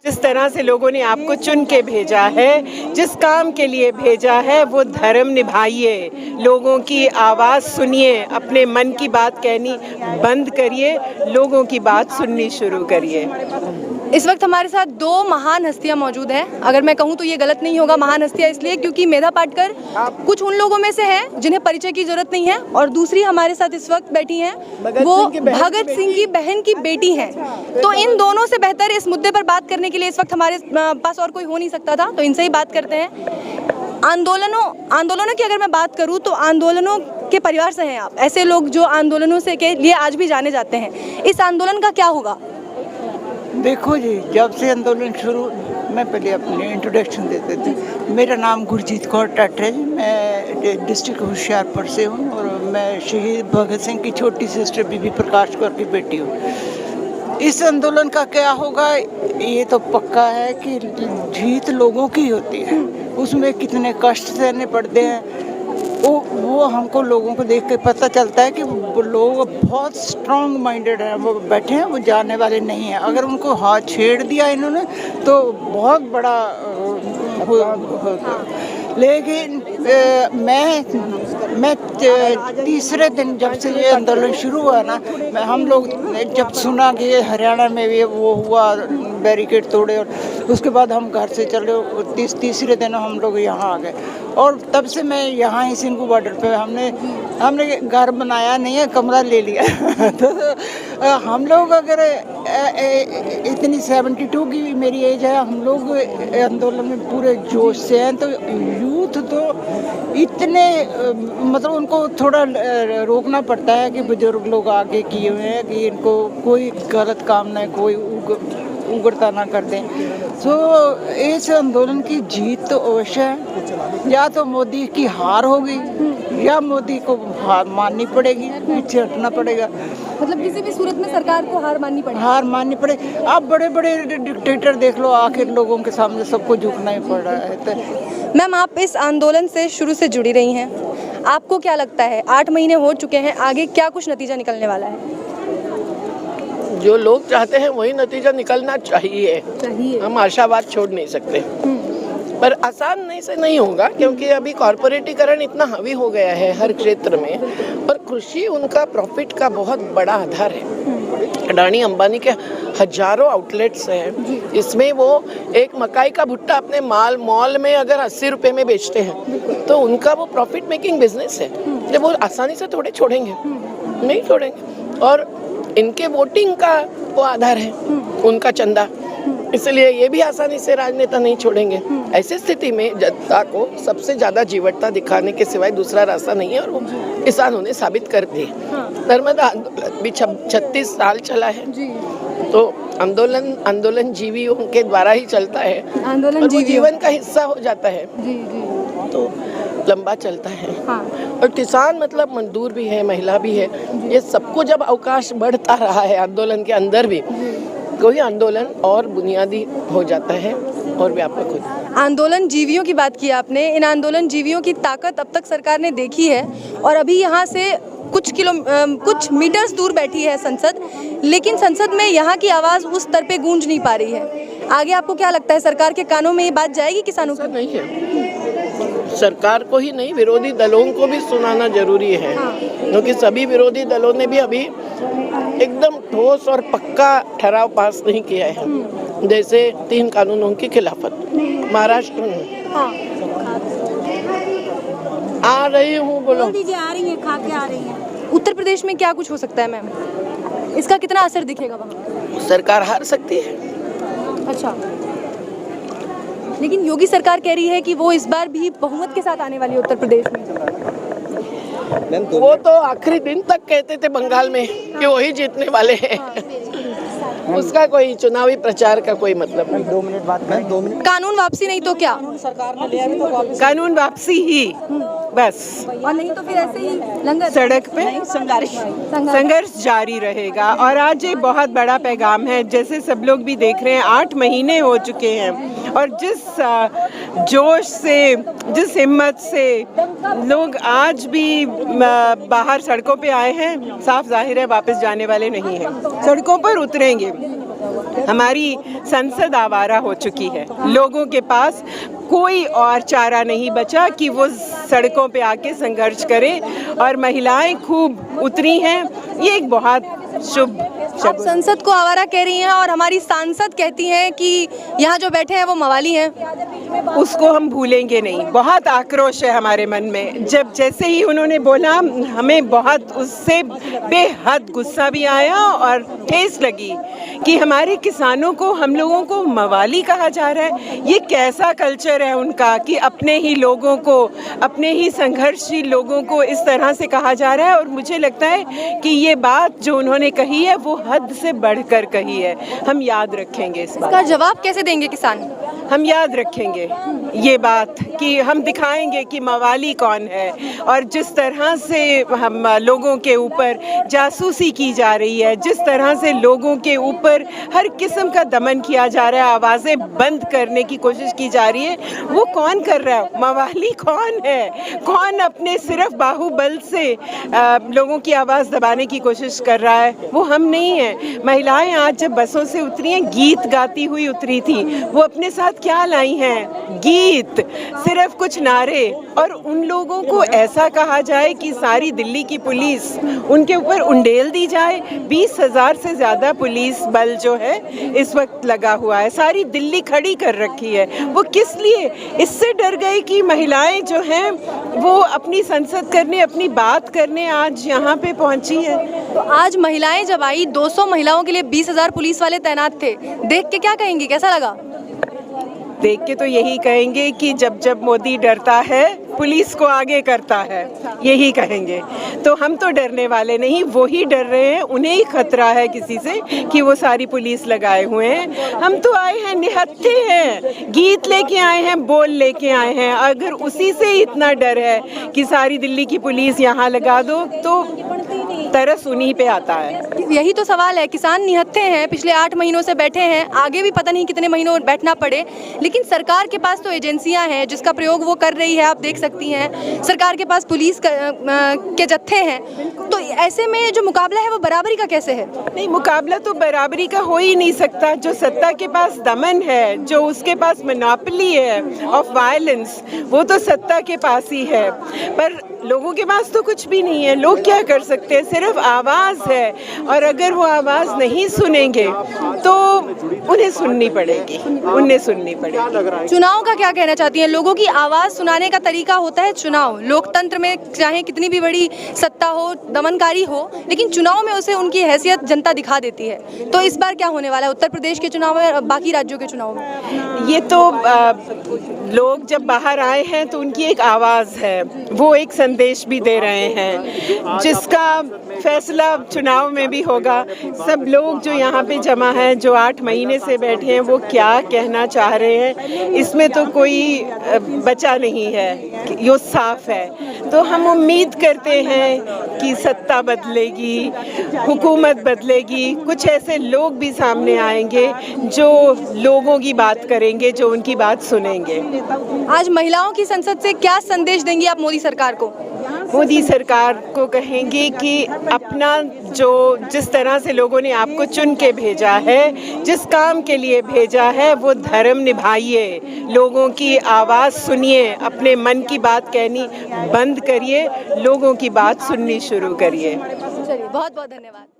जिस तरह से लोगों ने आपको चुन के भेजा है, जिस काम के लिए भेजा है, वो धर्म निभाइए, लोगों की आवाज़ सुनिए, अपने मन की बात कहनी बंद करिए, लोगों की बात सुननी शुरू करिए। इस वक्त हमारे साथ दो महान हस्तियां मौजूद हैं। अगर मैं कहूं तो ये गलत नहीं होगा, महान हस्तियां इसलिए क्योंकि मेधा पाटकर कुछ उन लोगों में से हैं जिन्हें परिचय की जरूरत नहीं है, और दूसरी हमारे साथ इस वक्त बैठी हैं वो भगत सिंह की बहन की बेटी हैं। तो इन दोनों से बेहतर इस मुद्दे पर बात करने के लिए इस वक्त हमारे पास और कोई हो नहीं सकता था, तो इनसे ही बात करते हैं। आंदोलनों की अगर मैं बात करूं तो आंदोलनों के परिवार से हैं आप, ऐसे लोग जो आंदोलनों से के लिए आज भी जाने जाते हैं। इस आंदोलन का क्या होगा? देखो जी, जब से आंदोलन शुरू, मैं पहले अपनी इंट्रोडक्शन देते थे। मेरा नाम गुरजीत कौर टट है, मैं डिस्ट्रिक्ट होशियारपुर से हूँ और मैं शहीद भगत सिंह की छोटी सिस्टर बीबी प्रकाश कौर की बेटी हूँ। इस आंदोलन का क्या होगा ये तो पक्का है कि जीत लोगों की होती है, उसमें कितने कष्ट सहने पड़ते हैं वो हमको लोगों को देख के पता चलता है कि वो लोग बहुत स्ट्रांग माइंडेड हैं, वो बैठे हैं, वो जाने वाले नहीं हैं। अगर उनको हाथ छेड़ दिया इन्होंने तो बहुत बड़ा लेकिन मैं तीसरे दिन जब से ये आंदोलन शुरू हुआ ना, हम लोग जब सुना कि ये हरियाणा में भी वो हुआ, बैरिकेड तोड़े, और उसके बाद हम घर से चले, तीसरे दिन हम लोग यहाँ आ गए। और तब से मैं यहाँ ही सिंघू बॉर्डर पे हमने घर बनाया नहीं है, कमरा ले लिया। तो हम लोग अगर इतनी 72 की भी मेरी एज है, हम लोग आंदोलन में पूरे जोश से हैं। तो यूथ तो इतने मतलब उनको थोड़ा रोकना पड़ता है कि बुजुर्ग लोग आगे किए हुए हैं कि इनको कोई गलत काम ना, कोई उग्रता ना कर दें। तो इस आंदोलन की जीत तो अवश्य है, या तो मोदी की हार होगी या मोदी को हार माननी पड़ेगी, पीछे हटना पड़ेगा। मतलब किसी भी सूरत में सरकार को हार माननी पड़ेगी। आप बड़े बड़े डिक्टेटर देख लो, आखिर लोगों के सामने सबको झुकना ही पड़ रहा है। तो मैम, आप इस आंदोलन से शुरू से जुड़ी रही हैं, आपको क्या लगता है 8 महीने हो चुके हैं, आगे क्या कुछ नतीजा निकलने वाला है? जो लोग चाहते हैं वही नतीजा निकलना चाहिए। हम आशावाद छोड़ नहीं सकते, पर आसान नहीं से नहीं होगा, क्योंकि अभी कॉर्पोरेटीकरण इतना हावी हो गया है हर क्षेत्र में, और कृषि उनका प्रॉफिट का बहुत बड़ा आधार है। अडानी अंबानी के हजारों आउटलेट्स हैं, इसमें वो एक मकाई का भुट्टा अपने मॉल में अगर 80 रुपए में बेचते हैं तो उनका वो प्रॉफिट मेकिंग बिजनेस है, जब वो आसानी से थोड़े छोड़ेंगे, नहीं छोड़ेंगे। और इनके वोटिंग का वो आधार है, उनका चंदा, इसलिए ये भी आसानी से राजनेता नहीं छोड़ेंगे। ऐसी स्थिति में जनता को सबसे ज्यादा जीवटता दिखाने के सिवाय दूसरा रास्ता नहीं है, और वो किसानों ने साबित कर दिए। नर्मदा आंदोलन भी 36 साल चला है, तो आंदोलन जीवियों के द्वारा ही चलता है, और वो जीवन का हिस्सा हो जाता है, तो लंबा चलता है। और किसान मतलब मजदूर भी है, महिला भी है, ये सबको जब अवकाश बढ़ता रहा है आंदोलन के अंदर भी, कोई आंदोलन और बुनियादी हो जाता है और व्यापक हो जाता है। आंदोलन जीवियों की बात की आपने, इन आंदोलन जीवियों की ताकत अब तक सरकार ने देखी है, और अभी यहाँ से कुछ मीटर्स दूर बैठी है संसद, लेकिन संसद में यहाँ की आवाज़ उस स्तर पे गूंज नहीं पा रही है। आगे आपको क्या लगता है, सरकार के कानों में ये बात जाएगी किसानों को? नहीं है, सरकार को ही नहीं, विरोधी दलों को भी सुनाना जरूरी है, क्योंकि सभी विरोधी दलों ने भी अभी एकदम ठोस और पक्का ठहराव पास नहीं किया है। जैसे 3 कानूनों की खिलाफत महाराष्ट्र में आ रही हूँ, बोलो दीजिए, आ रही है, खा के आ रही है। उत्तर प्रदेश में क्या कुछ हो सकता है मैम, इसका कितना असर दिखेगा वहाँ? सरकार हार सकती है। अच्छा, लेकिन योगी सरकार कह रही है कि वो इस बार भी बहुमत के साथ आने वाली है उत्तर प्रदेश में। वो तो आखिरी दिन तक कहते थे बंगाल में कि वही जीतने वाले हैं। उसका कोई चुनावी प्रचार का कोई मतलब नहीं। 2 मिनट बात करें, 2 मिनट। कानून वापसी नहीं तो क्या? सरकार ने लिया तो वापस कानून वापसी ही बस, और नहीं तो फिर ऐसे ही लंगर सड़क पे संघर्ष जारी रहेगा। और आज एक बहुत बड़ा पैगाम है, जैसे सब लोग भी देख रहे हैं, 8 महीने हो चुके हैं, और जिस जोश से, जिस हिम्मत से लोग आज भी बाहर सड़कों पे आए हैं, साफ जाहिर है वापस जाने वाले नहीं हैं, सड़कों पर उतरेंगे। हमारी संसद आवारा हो चुकी है। लोगों के पास कोई और चारा नहीं बचा कि वो सड़कों पे आके संघर्ष करें और महिलाएं खूब उतरी हैं। ये एक बहुत शुभ आप संसद को आवारा कह रही हैं और हमारी सांसद कहती हैं कि यहाँ जो बैठे हैं वो मवाली हैं। उसको हम भूलेंगे नहीं। बहुत आक्रोश है हमारे मन में। जब जैसे ही उन्होंने बोला हमें बहुत उससे बेहद गुस्सा भी आया और ठेस लगी कि हमारे किसानों को, हम लोगों को मवाली कहा जा रहा है। ये कैसा कल्चर है उनका कि अपने ही लोगों को, अपने ही संघर्षशील लोगों को इस तरह से कहा जा रहा है। और मुझे लगता है कि ये बात जो उन्होंने कही है वो हद से बढ़कर कही है। हम याद रखेंगे इस बात इसका जवाब कैसे देंगे किसान? हम याद रखेंगे ये बात कि हम दिखाएंगे कि मवाली कौन है। और जिस तरह से हम लोगों के ऊपर जासूसी की जा रही है, जिस तरह से लोगों के ऊपर हर किस्म का दमन किया जा रहा है, आवाज़ें बंद करने की कोशिश की जा रही है, वो कौन कर रहा है? मवाली कौन है? कौन अपने सिर्फ बाहुबल से लोगों की आवाज़ दबाने की कोशिश कर रहा है? वो हम नहीं हैं। महिलाएं आज जब बसों से उतरी हैं, गीत गाती हुई उतरी थी। वो अपने साथ क्या लाई हैं? गीत, सिर्फ कुछ नारे। और उन लोगों को ऐसा कहा जाए कि सारी दिल्ली की पुलिस उनके ऊपर उंडेल दी जाए। 20,000 से ज़्यादा पुलिस बल जो है इस वक्त लगा हुआ है। सारी दिल्ली खड़ी कर रखी है। वो किस लिए? इससे डर गए कि महिलाएं जो हैं वो अपनी संसद करने, अपनी बात करने आज यहाँ पे पहुँची है। तो आज महिलाएं जब आई, 200 महिलाओं के लिए 20,000 पुलिस वाले तैनात थे। देख के क्या कहेंगी, कैसा लगा? देख के तो यही कहेंगे कि जब जब मोदी डरता है पुलिस को आगे करता है, यही कहेंगे। तो हम तो डरने वाले नहीं, वो ही डर रहे हैं। उन्हें ही खतरा है किसी से कि वो सारी पुलिस लगाए हुए हैं। हम तो आए हैं, निहत्थे हैं, गीत लेके आए हैं, बोल लेके आए हैं। अगर उसी से इतना डर है कि सारी दिल्ली की पुलिस यहाँ लगा दो तो तरस उन्हीं पे आता है। यही तो सवाल है। किसान निहत्थे हैं, पिछले 8 महीनों से बैठे हैं, आगे भी पता नहीं कितने महीनों बैठना पड़े। लेकिन सरकार के पास तो एजेंसियां हैं जिसका प्रयोग वो कर रही है, आप देख सकती हैं। सरकार के पास पुलिस के जत्थे हैं। तो ऐसे में जो मुकाबला है वो बराबरी का कैसे है? नहीं, मुकाबला तो बराबरी का हो ही नहीं सकता। जो सत्ता के पास दमन है, जो उसके पास मोनोपोली है ऑफ वायलेंस, वो तो सत्ता के पास ही है। पर लोगों के पास तो कुछ भी नहीं है। लोग क्या कर सकते हैं? सिर्फ आवाज़ है। और अगर वो आवाज़ नहीं सुनेंगे तो उन्हें सुननी पड़ेगी, उन्हें सुननी पड़ेगी। चुनाव का क्या कहना चाहती हैं? लोगों की आवाज़ सुनाने का तरीका होता है चुनाव। लोकतंत्र में चाहे कितनी भी बड़ी सत्ता हो, दमनकारी हो, लेकिन चुनाव में उसे उनकी हैसियत जनता दिखा देती है। तो इस बार क्या होने वाला है उत्तर प्रदेश के चुनाव में और बाकी राज्यों के चुनाव में? ये तो लोग जब बाहर आए हैं तो उनकी एक आवाज़ है, वो एक संदेश भी दे रहे हैं जिसका फैसला चुनाव में भी होगा। सब लोग जो यहाँ पे जमा हैं, जो 8 महीने से बैठे हैं, वो क्या कहना चाह रहे हैं, इसमें तो कोई बचा नहीं है, ये साफ है। तो हम उम्मीद करते हैं कि सत्ता बदलेगी, हुकूमत बदलेगी, कुछ ऐसे लोग भी सामने आएंगे जो लोगों की बात करेंगे, जो उनकी बात सुनेंगे। आज महिलाओं की संसद से क्या संदेश देंगी आप मोदी सरकार को? मोदी सरकार को कहेंगे कि अपना जो जिस तरह से लोगों ने आपको चुन के भेजा है, जिस काम के लिए भेजा है, वो धर्म निभाइए, लोगों की आवाज़ सुनिए, अपने मन की बात कहनी बंद करिए, लोगों की बात सुननी शुरू करिए। चलिए, बहुत बहुत धन्यवाद।